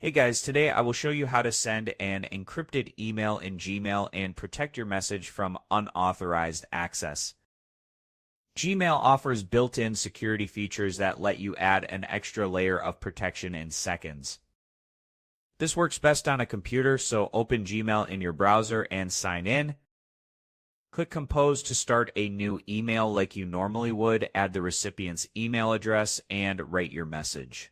Hey guys, today I will show you how to send an encrypted email in Gmail and protect your message from unauthorized access. Gmail offers built-in security features that let you add an extra layer of protection in seconds. This works best on a computer, so open Gmail in your browser and sign in. Click Compose to start a new email like you normally would, add the recipient's email address, and write your message.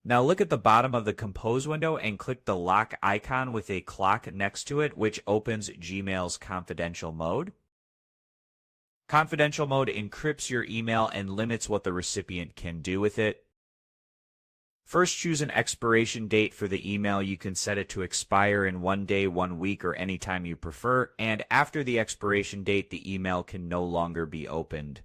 Now look at the bottom of the Compose window and click the lock icon with a clock next to it, which opens Gmail's confidential mode. Confidential mode encrypts your email and limits what the recipient can do with it. First, choose an expiration date for the email. You can set it to expire in 1 day, 1 week, or any time you prefer. And after the expiration date, the email can no longer be opened.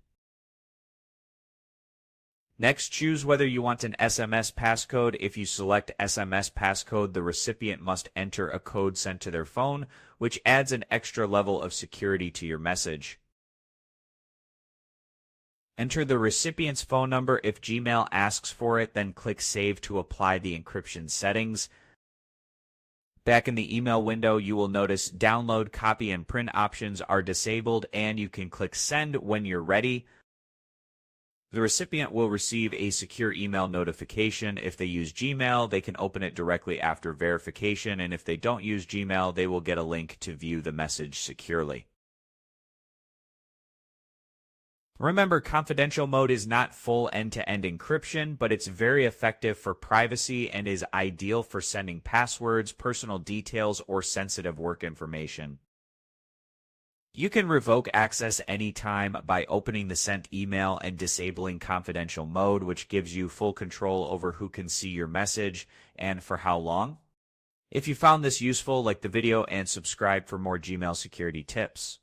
Next, choose whether you want an SMS passcode. If you select SMS passcode, the recipient must enter a code sent to their phone, which adds an extra level of security to your message. Enter the recipient's phone number. If Gmail asks for it, then click Save to apply the encryption settings. Back in the email window, you will notice download, copy, and print options are disabled, and you can click Send when you're ready. The recipient will receive a secure email notification. If they use Gmail, they can open it directly after verification, and if they don't use Gmail, they will get a link to view the message securely. Remember, confidential mode is not full end-to-end encryption, but it's very effective for privacy and is ideal for sending passwords, personal details, or sensitive work information. You can revoke access anytime by opening the sent email and disabling confidential mode, which gives you full control over who can see your message and for how long. If you found this useful, like the video and subscribe for more Gmail security tips.